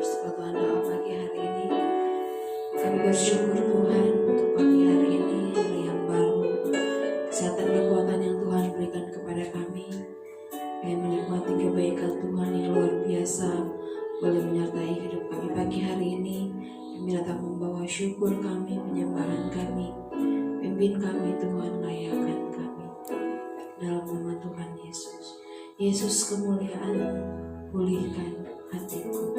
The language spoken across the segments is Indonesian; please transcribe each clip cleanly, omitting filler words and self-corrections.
persekutuan doa pagi hari ini. Kami bersyukur Tuhan untuk pagi hari ini, hari yang baru, kesehatan kekuatan yang Tuhan berikan kepada kami. Kami menikmati kebaikan Tuhan yang luar biasa boleh menyertai hidup kami pagi hari ini. Kami datang membawa syukur kami, penyembahan kami. Pimpin kami Tuhan, layakan kami. Dalam nama Tuhan Yesus. Yesus kemuliaan, pulihkan hatiku.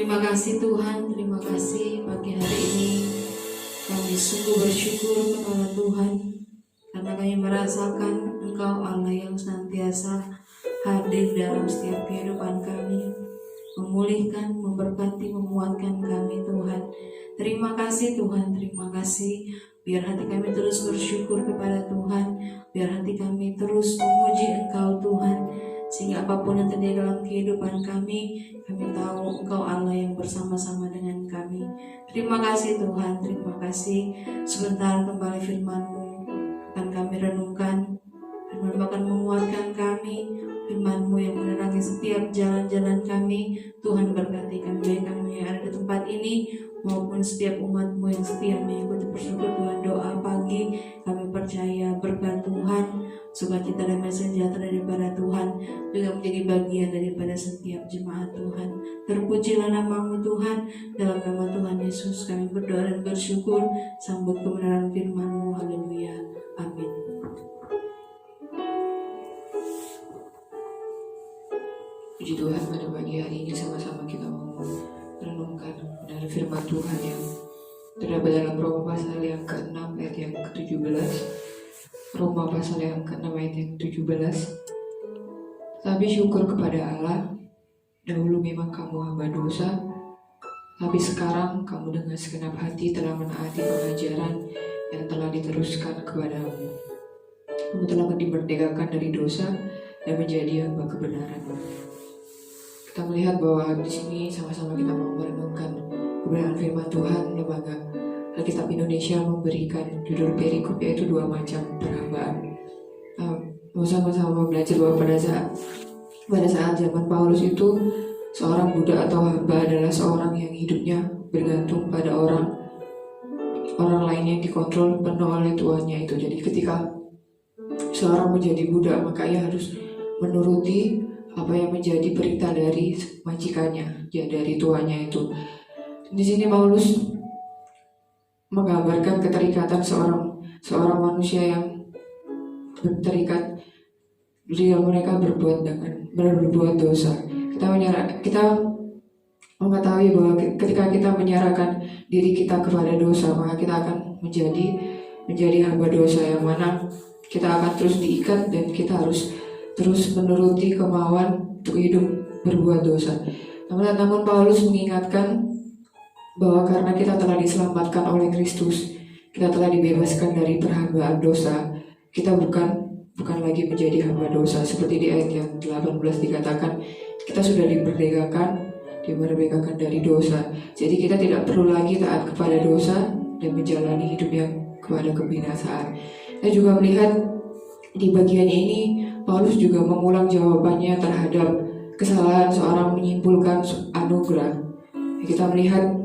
Terima kasih Tuhan, terima kasih pagi hari ini kami sungguh bersyukur kepada Tuhan karena kami merasakan Engkau Allah yang senantiasa hadir dalam setiap kehidupan kami, memulihkan, memberkati, menguatkan kami Tuhan. Terima kasih Tuhan, terima kasih. Biar hati kami terus bersyukur kepada Tuhan, biar hati kami terus memuji Engkau Tuhan, sehingga apapun yang terjadi dalam kehidupan kami tahu Engkau Allah yang bersama-sama dengan kami. Terima kasih Tuhan, terima kasih. Sebentar kembali firman-Mu akan kami renungkan. Firman-Mu akan menguatkan kami, firman-Mu yang menerangi setiap jalan-jalan kami. Tuhan berkati kami, baik kami yang ada di tempat ini maupun setiap umat-Mu yang setia mengikuti persekutuan doa pagi. Kami percaya berkat Tuhan, sukacita dan sejahtera daripada Tuhan juga menjadi bagian daripada setiap jemaat Tuhan. Terpujilah nama-Mu Tuhan. Dalam nama Tuhan Yesus kami berdoa dan bersyukur. Sambut kebenaran firman-Mu. Haleluya. Amin. Puji Tuhan, pada pagi hari ini sama-sama kita mau merenungkan dari firman Tuhan yang terdapat dalam Roma pasal yang ke-6 ayat yang ke-17. Roma pasal yang ke-6 ayat yang ke-17. Tapi syukur kepada Allah, dahulu memang kamu hamba dosa, tapi sekarang kamu dengan segenap hati telah menaati pengajaran yang telah diteruskan kepadamu. Kamu telah dimerdekakan dari dosa dan menjadi hamba kebenaran. Kita melihat bahwa di sini sama-sama kita mau merenungkan kebenaran firman Tuhan. Lembaga Alkitab Indonesia memberikan judul perikop yaitu 2 macam perhambaan. Sama-sama belajar bahwa pada saat zaman Paulus itu seorang budak atau hamba adalah seorang yang hidupnya bergantung pada orang lain yang dikontrol penuh oleh tuannya itu. Jadi ketika seorang menjadi budak maka ia harus menuruti apa yang menjadi perintah dari majikannya, ya dari tuannya itu. Di sini Paulus menggambarkan keterikatan seorang manusia yang terikat jika mereka berbuat dosa. Kita mengetahui bahwa ketika kita menyerahkan diri kita kepada dosa, maka kita akan menjadi hamba dosa yang mana kita akan terus diikat dan kita harus terus menuruti kemauan untuk hidup berbuat dosa. Namun Paulus mengingatkan bahwa karena kita telah diselamatkan oleh Kristus, kita telah dibebaskan dari perhambaan dosa, kita bukan lagi menjadi hamba dosa. Seperti di ayat yang 18 dikatakan, kita sudah dimerdekakan dari dosa. Jadi kita tidak perlu lagi taat kepada dosa dan menjalani hidup yang kepada kebinasaan. Saya juga melihat di bagian ini Paulus juga mengulang jawabannya terhadap kesalahan seorang menyimpulkan anugerah. Kita melihat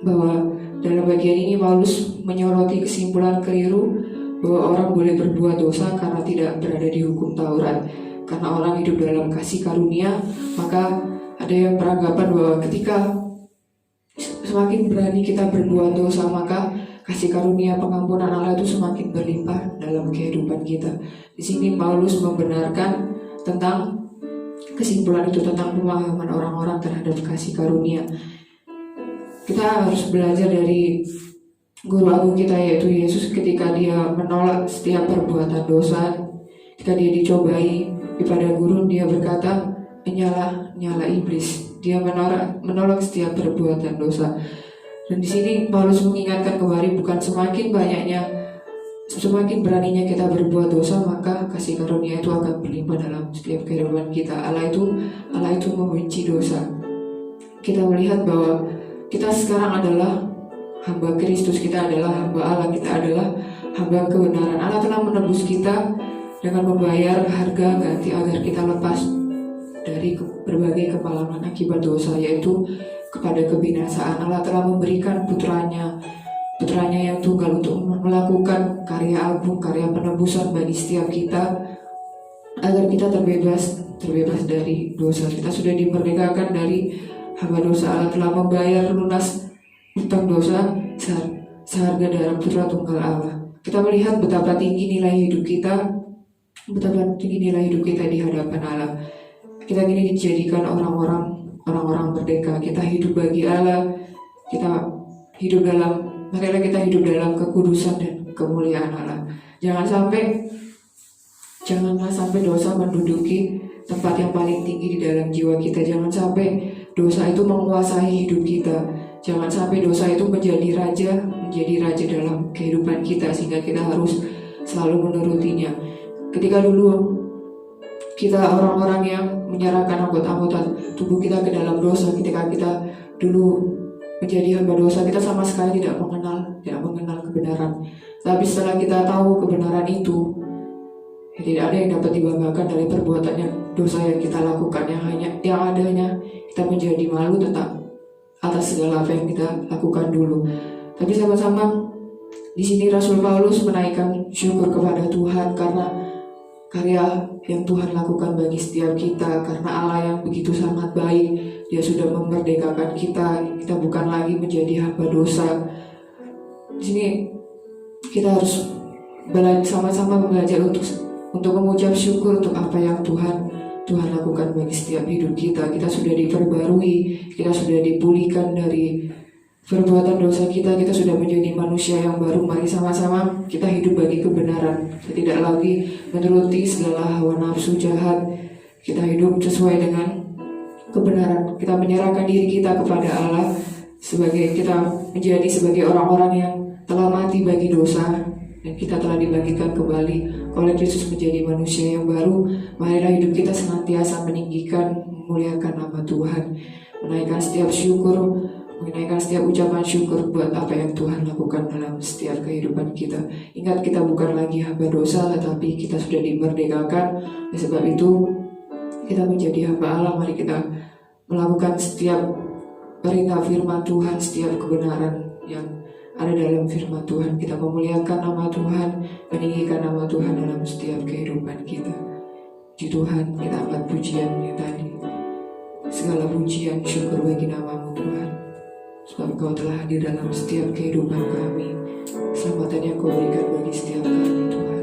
bahwa dalam bagian ini Paulus menyoroti kesimpulan keliru bahwa orang boleh berbuat dosa karena tidak berada di hukum Taurat. Karena orang hidup dalam kasih karunia, maka ada yang beranggapan bahwa ketika semakin berani kita berbuat dosa, maka kasih karunia pengampunan Allah itu semakin berlimpah dalam kehidupan kita. Di sini Paulus membenarkan tentang kesimpulan itu, tentang pemahaman orang-orang terhadap kasih karunia. Kita harus belajar dari guru agung kita yaitu Yesus ketika dia menolak setiap perbuatan dosa. Ketika dia dicobai di padang gurun, dia berkata, nyala iblis. Dia menolak setiap perbuatan dosa. Dan di sini Paulus mengingatkan kembali bukan semakin beraninya kita berbuat dosa maka kasih karunia itu akan berlimpah dalam setiap kehidupan kita. Allah itu membenci dosa. Kita melihat bahwa kita sekarang adalah hamba Kristus, kita adalah hamba Allah, kita adalah hamba kebenaran. Allah telah menebus kita dengan membayar harga ganti agar kita lepas dari berbagai kemalangan akibat dosa, yaitu kepada kebinasaan. Allah telah memberikan putranya yang tunggal untuk melakukan karya agung, karya penebusan bagi setiap kita agar kita terbebas dari dosa. Kita sudah dimerdekakan dari hamba dosa. Allah telah membayar lunas utang dosa seharga darah putra tunggal Allah. Kita melihat betapa tinggi nilai hidup kita di hadapan Allah. Kita ingin dijadikan orang-orang orang-orang merdeka. Kita hidup bagi Allah, marilah kita hidup dalam kekudusan dan kemuliaan Allah. Janganlah sampai dosa menduduki tempat yang paling tinggi di dalam jiwa kita. Jangan sampai dosa itu menguasai hidup kita. Jangan sampai dosa itu menjadi raja dalam kehidupan kita, sehingga kita harus selalu menurutinya. Ketika dulu kita orang-orang yang menyerahkan anggota tubuh kita ke dalam dosa, ketika kita dulu menjadi hamba dosa, kita sama sekali tidak mengenal kebenaran. Tapi setelah kita tahu kebenaran itu, tidak ada yang dapat dibanggakan dari perbuatannya dosa yang kita lakukan. Yang adanya kita menjadi malu tetap atas segala apa yang kita lakukan dulu. Tapi sama-sama di sini Rasul Paulus menaikkan syukur kepada Tuhan karena karya yang Tuhan lakukan bagi setiap kita, karena Allah yang begitu sangat baik. Dia sudah memerdekakan kita bukan lagi menjadi hamba dosa. Di sini kita harus sama-sama belajar untuk mengucap syukur untuk apa yang Tuhan lakukan bagi setiap hidup kita. Kita sudah diperbarui, kita sudah dipulihkan dari perbuatan dosa kita sudah menjadi manusia yang baru. Mari sama-sama kita hidup bagi kebenaran. Kita tidak lagi menuruti segala hawa nafsu jahat. Kita hidup sesuai dengan kebenaran. Kita menyerahkan diri kita kepada Allah, kita menjadi sebagai orang-orang yang telah mati bagi dosa, dan kita telah dibagikan kembali oleh Kristus menjadi manusia yang baru. Marilah hidup kita senantiasa meninggikan, memuliakan nama Tuhan, menaikkan setiap ucapan syukur buat apa yang Tuhan lakukan dalam setiap kehidupan kita. Ingat, kita bukan lagi hamba dosa, tetapi kita sudah dimerdekakan. Oleh sebab itu kita menjadi hamba Allah. Mari kita melakukan setiap perintah firman Tuhan, setiap kebenaran yang ada dalam firman Tuhan. Kita memuliakan nama Tuhan, meninggikan nama Tuhan dalam setiap kehidupan kita. Puji Tuhan, kita angkat pujiannya tadi. Segala pujian syukur bagi nama-Mu Tuhan, sebab Engkau telah hadir dalam setiap kehidupan kami. Keselamatan yang Kau berikan bagi setiap kami Tuhan.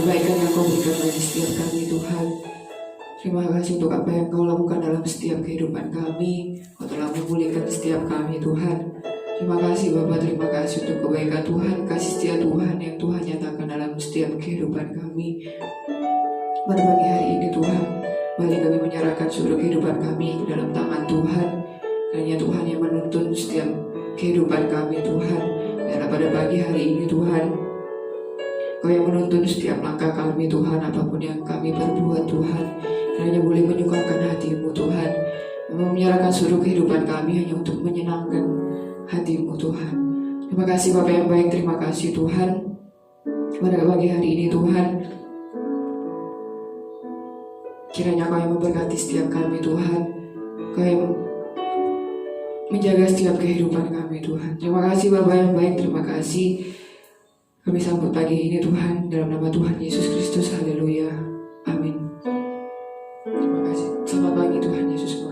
Kebaikan yang Kau berikan bagi setiap kami Tuhan. Terima kasih untuk apa yang Kau lakukan dalam setiap kehidupan kami. Kau telah memulihkan setiap kami Tuhan. Terima kasih Bapa, terima kasih untuk kebaikan Tuhan, kasih setia Tuhan yang Tuhan nyatakan dalam setiap kehidupan kami. Pada pagi hari ini Tuhan, mari kami menyerahkan seluruh kehidupan kami ke dalam tangan Tuhan. Hanya Tuhan yang menuntun setiap kehidupan kami Tuhan. Dan pada pagi hari ini Tuhan, Kau yang menuntun setiap langkah kami Tuhan, apapun yang kami perbuat Tuhan, hanya boleh menyukakan hati-Mu Tuhan. Menyerahkan seluruh kehidupan kami hanya untuk menyenangkan hati-Mu Tuhan. Terima kasih Bapa yang baik, terima kasih Tuhan. Pada pagi hari ini Tuhan, kiranya Kau yang memberkati setiap kami Tuhan. Kau yang menjaga setiap kehidupan kami Tuhan. Terima kasih Bapa yang baik, terima kasih. Kami sambut pagi ini Tuhan, dalam nama Tuhan Yesus Kristus. Haleluya. Amin. Terima kasih. Selamat pagi Tuhan Yesus.